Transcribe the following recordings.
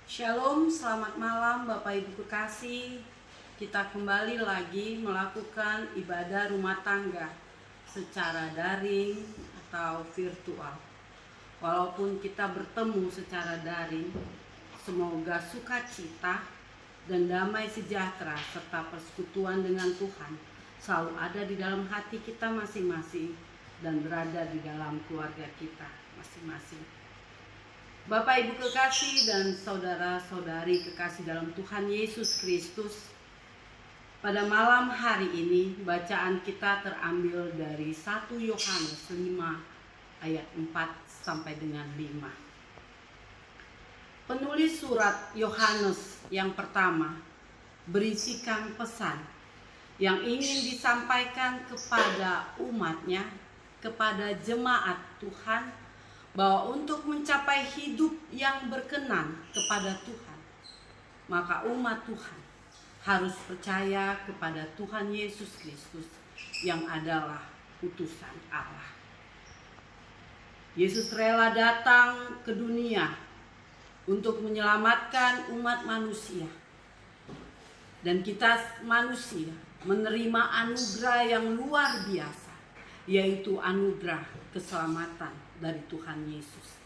Shalom, selamat malam Bapak Ibu kekasih. Kita kembali lagi melakukan ibadah rumah tangga secara daring atau virtual. Walaupun kita bertemu secara daring, semoga sukacita dan damai sejahtera serta persekutuan dengan Tuhan selalu ada di dalam hati kita masing-masing dan berada di dalam keluarga kita masing-masing. Bapak Ibu kekasih dan saudara-saudari kekasih dalam Tuhan Yesus Kristus, pada malam hari ini bacaan kita terambil dari 1 Yohanes 5 ayat 4 sampai dengan 5. Penulis surat Yohanes yang pertama berisikan pesan yang ingin disampaikan kepada umatnya, kepada jemaat Tuhan, bahwa untuk mencapai hidup yang berkenan kepada Tuhan, maka umat Tuhan harus percaya kepada Tuhan Yesus Kristus yang adalah utusan Allah. Yesus rela datang ke dunia untuk menyelamatkan umat manusia. Dan kita manusia menerima anugerah yang luar biasa, yaitu anugerah keselamatan dari Tuhan Yesus.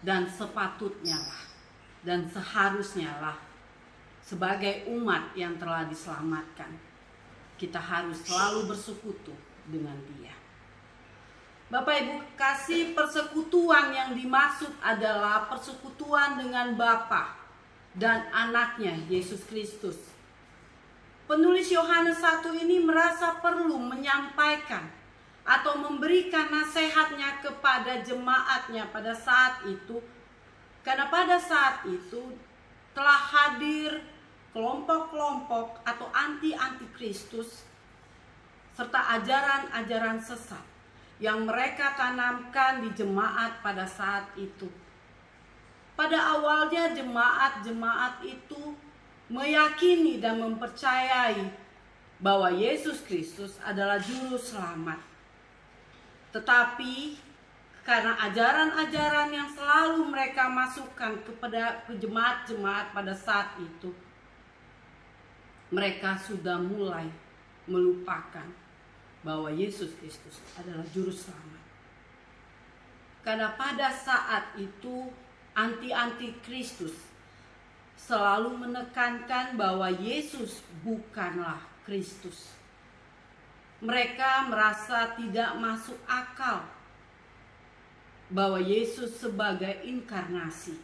Dan sepatutnya lah dan seharusnya lah sebagai umat yang telah diselamatkan, kita harus selalu bersekutu dengan Dia. Bapak Ibu kasih, persekutuan yang dimaksud adalah persekutuan dengan Bapa dan anaknya Yesus Kristus. Penulis Yohanes 1 ini merasa perlu menyampaikan atau memberikan nasihatnya kepada jemaatnya pada saat itu, karena pada saat itu telah hadir kelompok-kelompok atau anti-Kristus serta ajaran-ajaran sesat yang mereka tanamkan di jemaat pada saat itu. Pada awalnya jemaat itu meyakini dan mempercayai bahwa Yesus Kristus adalah juru selamat. Tetapi karena ajaran-ajaran yang selalu mereka masukkan kepada jemaat-jemaat pada saat itu, mereka sudah mulai melupakan bahwa Yesus Kristus adalah juru selamat. Karena pada saat itu anti-Kristus selalu menekankan bahwa Yesus bukanlah Kristus. Mereka merasa tidak masuk akal bahwa Yesus sebagai inkarnasi.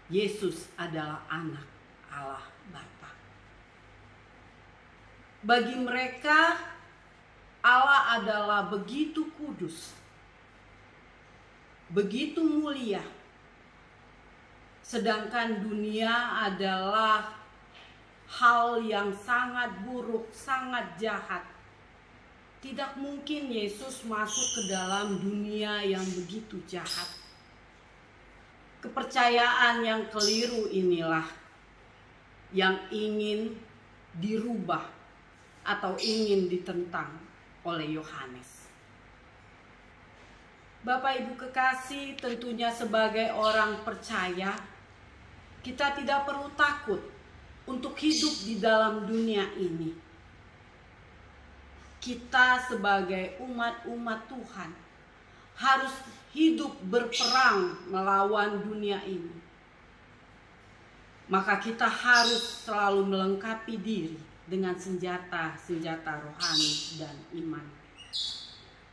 Yesus adalah anak Allah Bapa. Bagi mereka, Allah adalah begitu kudus, begitu mulia, sedangkan dunia adalah hal yang sangat buruk, sangat jahat. Tidak mungkin Yesus masuk ke dalam dunia yang begitu jahat. Kepercayaan yang keliru inilah yang ingin dirubah atau ingin ditentang oleh Yohanes. Bapak Ibu kekasih, tentunya sebagai orang percaya, kita tidak perlu takut untuk hidup di dalam dunia ini. Kita sebagai umat-umat Tuhan harus hidup berperang melawan dunia ini. Maka kita harus selalu melengkapi diri dengan senjata-senjata rohani dan iman.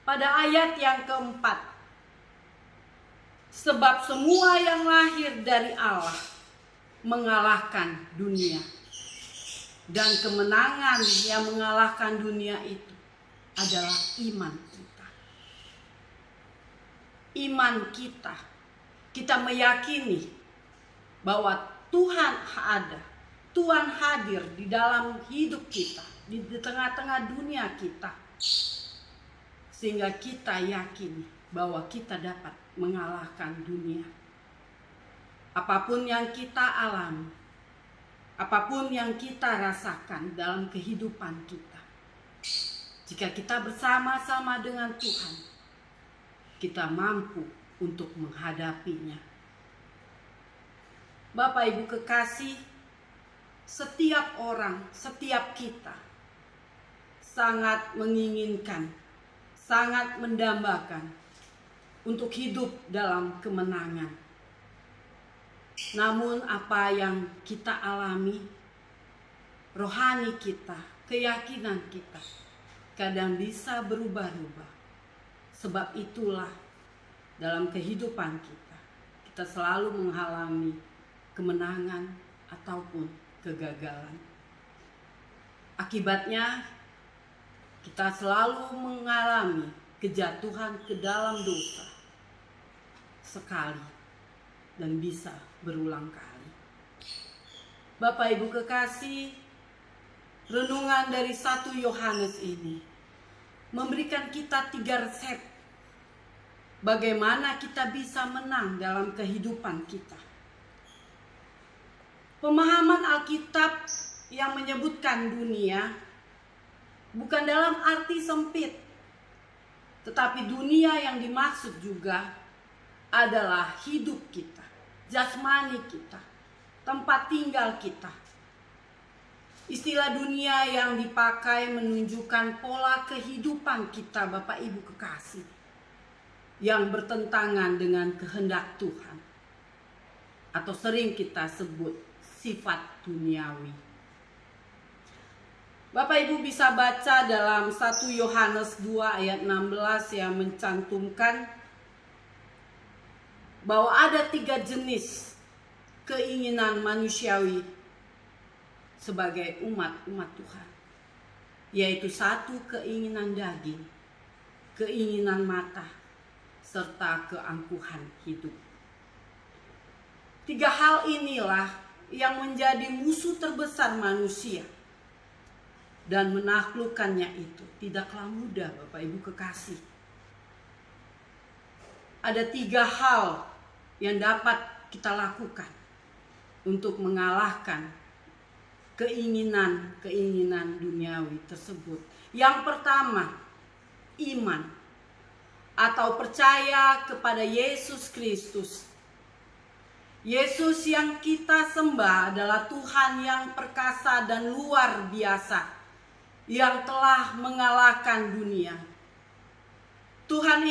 Pada ayat yang keempat, sebab semua yang lahir dari Allah mengalahkan dunia, dan kemenangan yang mengalahkan dunia itu adalah iman kita. Iman kita meyakini bahwa Tuhan ada, Tuhan hadir di dalam hidup kita, di tengah-tengah dunia kita, sehingga kita yakin bahwa kita dapat mengalahkan dunia. Apapun yang kita alami, apapun yang kita rasakan dalam kehidupan kita, jika kita bersama-sama dengan Tuhan, kita mampu untuk menghadapinya. Bapak Ibu kekasih, setiap orang, setiap kita sangat menginginkan, sangat mendambakan untuk hidup dalam kemenangan. Namun apa yang kita alami, rohani kita, keyakinan kita kadang bisa berubah-ubah. Sebab itulah dalam kehidupan kita selalu mengalami kemenangan ataupun kegagalan. Akibatnya kita selalu mengalami kejatuhan ke dalam dosa sekali dan bisa berulang kali. Bapak Ibu kekasih, renungan dari 1 Yohanes ini memberikan kita 3 resep bagaimana kita bisa menang dalam kehidupan kita. Pemahaman Alkitab yang menyebutkan dunia bukan dalam arti sempit, tetapi dunia yang dimaksud juga adalah hidup kita, jasmani kita, tempat tinggal kita. Istilah dunia yang dipakai menunjukkan pola kehidupan kita, Bapak Ibu kekasih, yang bertentangan dengan kehendak Tuhan, atau sering kita sebut sifat duniawi. Bapak Ibu bisa baca dalam 1 Yohanes 2 ayat 16 yang mencantumkan bahwa ada 3 jenis keinginan manusiawi sebagai umat Tuhan, yaitu 1, keinginan daging, keinginan mata, serta keangkuhan hidup. 3 hal inilah yang menjadi musuh terbesar manusia, dan menaklukkannya itu tidaklah mudah, Bapak Ibu kekasih. Ada 3 hal yang dapat kita lakukan untuk mengalahkan keinginan duniawi tersebut. Yang pertama, iman atau percaya kepada Yesus Kristus. Yesus yang kita sembah adalah Tuhan yang perkasa dan luar biasa, yang telah mengalahkan dunia. Tuhan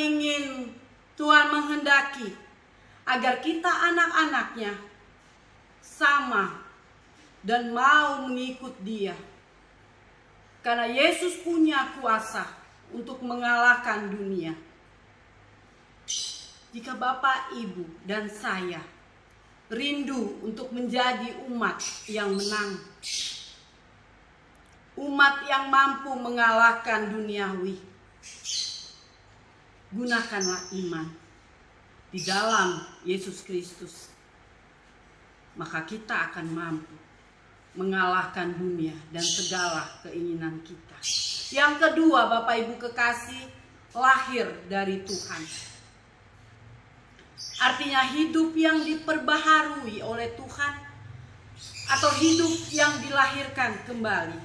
menghendaki agar kita anak-anaknya sama dan mau mengikut Dia. Karena Yesus punya kuasa untuk mengalahkan dunia. Jika Bapak, Ibu, dan saya rindu untuk menjadi umat yang menang, umat yang mampu mengalahkan duniawi, gunakanlah iman di dalam Yesus Kristus. Maka kita akan mampu mengalahkan dunia dan segala keinginan kita. Yang kedua, Bapak Ibu kekasih, lahir dari Tuhan. Artinya hidup yang diperbaharui oleh Tuhan, atau hidup yang dilahirkan kembali.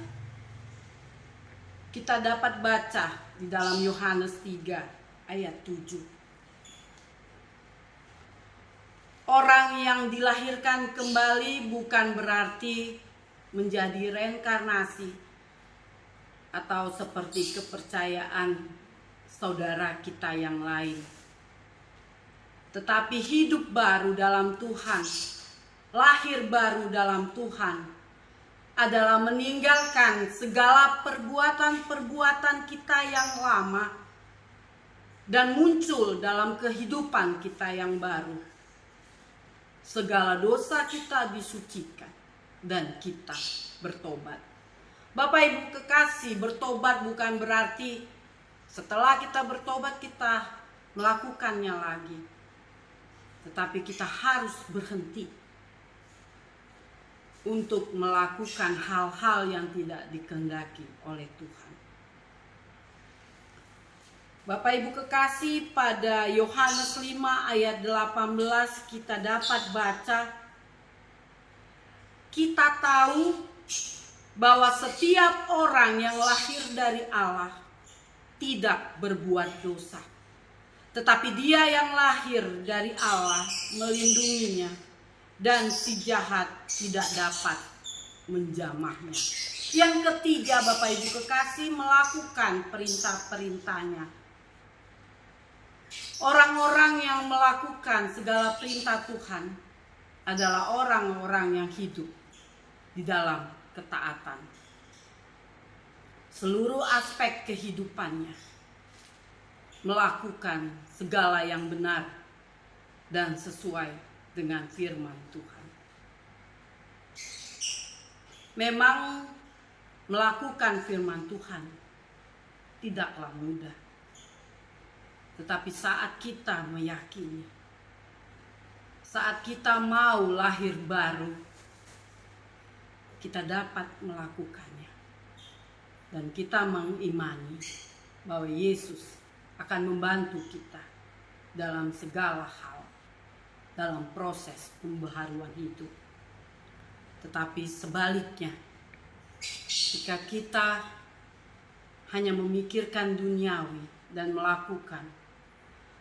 Kita dapat baca di dalam Yohanes 3 ayat 7. Orang yang dilahirkan kembali bukan berarti menjadi reinkarnasi atau seperti kepercayaan saudara kita yang lain. Tetapi hidup baru dalam Tuhan, lahir baru dalam Tuhan, adalah meninggalkan segala perbuatan-perbuatan kita yang lama dan muncul dalam kehidupan kita yang baru. Segala dosa kita disucikan dan kita bertobat. Bapak Ibu kekasih, bertobat bukan berarti setelah kita bertobat kita melakukannya lagi. Tetapi kita harus berhenti untuk melakukan hal-hal yang tidak dikehendaki oleh Tuhan. Bapak Ibu kekasih, pada Yohanes 5 ayat 18 kita dapat baca, kita tahu bahwa setiap orang yang lahir dari Allah tidak berbuat dosa. Tetapi Dia yang lahir dari Allah melindunginya, dan si jahat tidak dapat menjamahnya. Yang ketiga, Bapak Ibu kekasih, melakukan perintah-perintahnya. Orang-orang yang melakukan segala perintah Tuhan adalah orang-orang yang hidup di dalam ketaatan. Seluruh aspek kehidupannya melakukan segala yang benar dan sesuai dengan firman Tuhan. Memang melakukan firman Tuhan tidaklah mudah. Tetapi saat kita meyakini, saat kita mau lahir baru, kita dapat melakukannya. Dan kita mengimani bahwa Yesus akan membantu kita dalam segala hal, dalam proses pembaharuan hidup. Tetapi sebaliknya, jika kita hanya memikirkan duniawi dan melakukan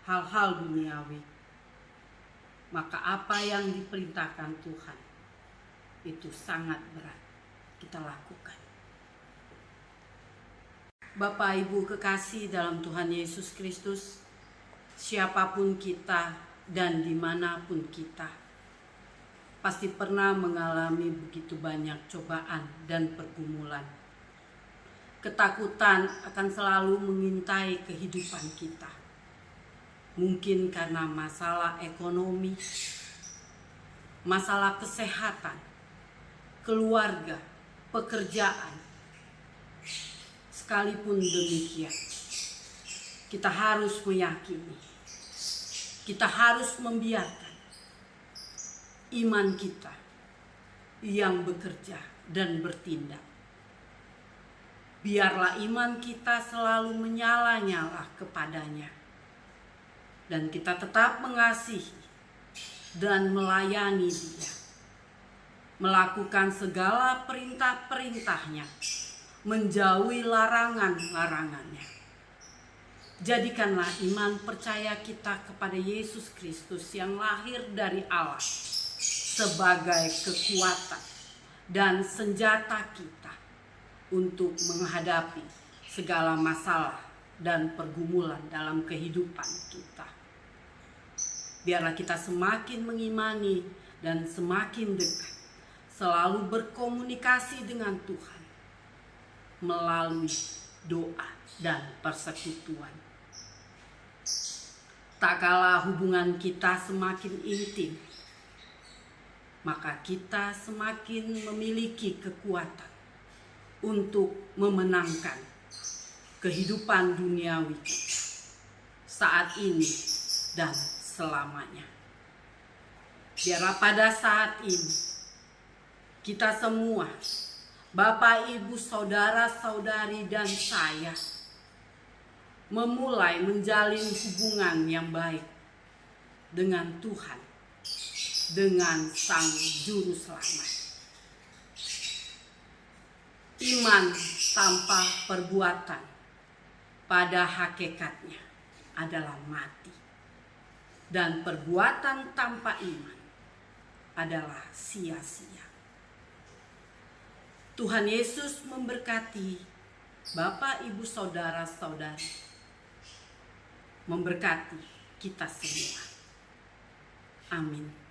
hal-hal duniawi, maka apa yang diperintahkan Tuhan itu sangat berat kita lakukan. Bapak Ibu kekasih dalam Tuhan Yesus Kristus, siapapun kita dan dimanapun kita, pasti pernah mengalami begitu banyak cobaan dan pergumulan. Ketakutan akan selalu mengintai kehidupan kita. Mungkin karena masalah ekonomi, masalah kesehatan, keluarga, pekerjaan. Sekalipun demikian, kita harus meyakini, kita harus membiarkan iman kita yang bekerja dan bertindak. Biarlah iman kita selalu menyala-nyala kepadanya, dan kita tetap mengasihi dan melayani Dia, melakukan segala perintah-perintahnya, menjauhi larangan-larangannya. Jadikanlah iman percaya kita kepada Yesus Kristus yang lahir dari Allah sebagai kekuatan dan senjata kita untuk menghadapi segala masalah dan pergumulan dalam kehidupan kita. Biarlah kita semakin mengimani dan semakin dekat, selalu berkomunikasi dengan Tuhan melalui doa dan persekutuan. Tak kala hubungan kita semakin intim, maka kita semakin memiliki kekuatan untuk memenangkan kehidupan duniawi kita saat ini dan selamanya. Biarlah pada saat ini kita semua, Bapak, Ibu, saudara-saudari, dan saya, memulai menjalin hubungan yang baik dengan Tuhan, dengan Sang Juru Selamat. Iman tanpa perbuatan pada hakikatnya adalah mati, dan perbuatan tanpa iman adalah sia-sia. Tuhan Yesus memberkati Bapak, Ibu, saudara-saudari, memberkati kita semua. Amin.